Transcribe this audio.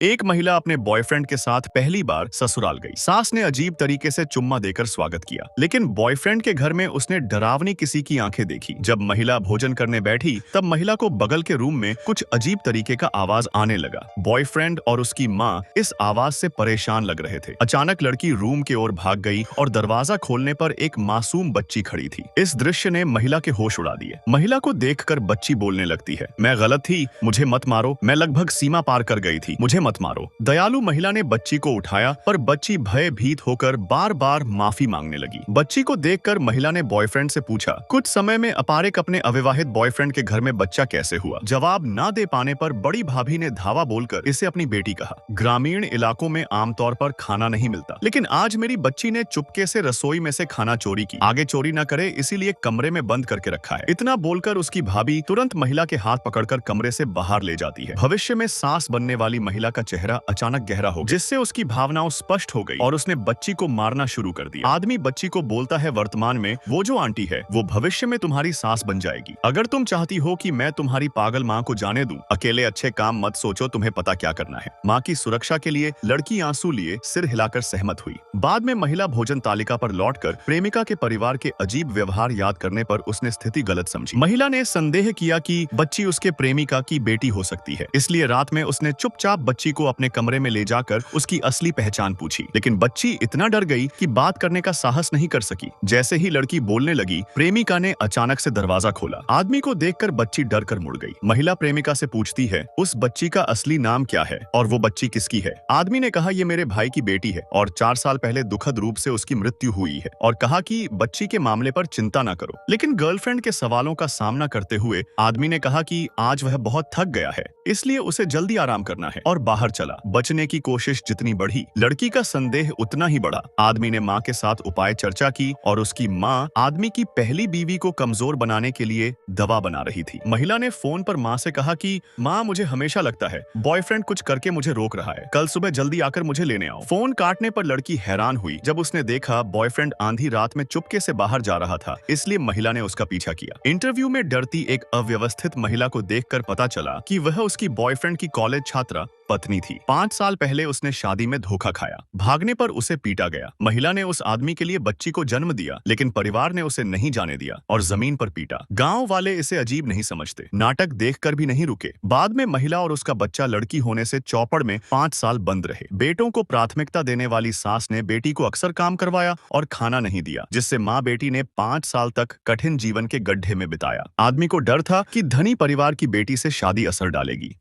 एक महिला अपने बॉयफ्रेंड के साथ पहली बार ससुराल गई। सास ने अजीब तरीके से चुम्मा देकर स्वागत किया, लेकिन बॉयफ्रेंड के घर में उसने डरावनी किसी की आंखें देखी। जब महिला भोजन करने बैठी, तब महिला को बगल के रूम में कुछ अजीब तरीके का आवाज आने लगा। बॉयफ्रेंड और उसकी माँ इस आवाज से परेशान लग रहे थे। अचानक लड़की रूम की ओर भाग गई और दरवाजा खोलने पर एक मासूम बच्ची खड़ी थी। इस दृश्य ने महिला के होश उड़ा दिए। महिला को देखकर बच्ची बोलने लगती है, मैं गलत थी, मुझे मत मारो, मैं लगभग सीमा पार कर गई थी, मुझे मत मारो। दयालु महिला ने बच्ची को उठाया, पर बच्ची भयभीत होकर बार बार माफी मांगने लगी। बच्ची को देखकर महिला ने बॉयफ्रेंड से पूछा, कुछ समय में अपारिक अपने अविवाहित बॉयफ्रेंड के घर में बच्चा कैसे हुआ? जवाब न दे पाने पर बड़ी भाभी ने धावा बोलकर इसे अपनी बेटी कहा। ग्रामीण इलाकों में आमतौर पर खाना नहीं मिलता, लेकिन आज मेरी बच्ची ने चुपके से रसोई में से खाना चोरी की। आगे चोरी न करे इसीलिए कमरे में बंद करके रखा है। इतना बोलकर उसकी भाभी तुरंत महिला के हाथ पकड़कर कमरे से बाहर ले जाती है। भविष्य में सास बनने वाली महिला का चेहरा अचानक गहरा हो गया, जिससे उसकी भावनाएं स्पष्ट हो गई और उसने बच्ची को मारना शुरू कर दिया। आदमी बच्ची को बोलता है, वर्तमान में वो जो आंटी है वो भविष्य में तुम्हारी सास बन जाएगी। अगर तुम चाहती हो कि मैं तुम्हारी पागल माँ को जाने दूं, अकेले अच्छे काम मत सोचो, तुम्हें पता क्या करना है। माँ की सुरक्षा के लिए लड़की आंसू लिए सिर हिलाकर सहमत हुई। बाद में महिला भोजन तालिका पर लौटकर प्रेमिका के परिवार के अजीब व्यवहार याद करने पर उसने स्थिति गलत समझी। महिला ने संदेह किया कि बच्ची उसके प्रेमिका की बेटी हो सकती है, इसलिए रात में उसने चुपचाप बच्ची को अपने कमरे में ले जाकर उसकी असली पहचान पूछी। लेकिन बच्ची इतना डर गई कि बात करने का साहस नहीं कर सकी। जैसे ही लड़की बोलने लगी, प्रेमिका ने अचानक से दरवाजा खोला। आदमी को देखकर बच्ची डर कर मुड़ गई। महिला प्रेमिका से पूछती है, उस बच्ची का असली नाम क्या है और वो बच्ची किसकी है? आदमी ने कहा, ये मेरे भाई की बेटी है और 4 साल पहले दुखद रूप से उसकी मृत्यु हुई है, और कहा कि बच्ची के मामले पर चिंता न करो। लेकिन गर्लफ्रेंड के सवालों का सामना करते हुए आदमी ने कहा कि आज वह बहुत थक गया है, इसलिए उसे जल्दी आराम करना है, और बाहर चला। बचने की कोशिश जितनी बढ़ी, लड़की का संदेह उतना ही बढ़ा। आदमी ने माँ के साथ उपाय चर्चा की और उसकी माँ आदमी की पहली बीवी को कमजोर बनाने के लिए दवा बना रही थी। महिला ने फोन पर माँ से कहा कि माँ, मुझे हमेशा लगता है बॉयफ्रेंड कुछ करके मुझे रोक रहा है, कल सुबह जल्दी आकर मुझे लेने आओ। फोन काटने पर लड़की हैरान हुई जब उसने देखा बॉयफ्रेंड आंधी रात में चुपके से बाहर जा रहा था, इसलिए महिला ने उसका पीछा किया। इंटरव्यू में डरती एक अव्यवस्थित महिला को देखकर पता चला कि वह उसकी बॉयफ्रेंड की कॉलेज छात्रा पत्नी थी। 5 साल पहले उसने शादी में धोखा खाया, भागने पर उसे पीटा गया। महिला ने उस आदमी के लिए बच्ची को जन्म दिया, लेकिन परिवार ने उसे नहीं जाने दिया और जमीन पर पीटा। गांव वाले इसे अजीब नहीं समझते, नाटक देखकर भी नहीं रुके। बाद में महिला और उसका बच्चा लड़की होने से चौपड़ में 5 साल बंद रहे। बेटों को प्राथमिकता देने वाली सास ने बेटी को अक्सर काम करवाया और खाना नहीं दिया, जिससे माँ बेटी ने 5 साल तक कठिन जीवन के गड्ढे में बिताया। आदमी को डर था कि धनी परिवार की बेटी से शादी असर डालेगी।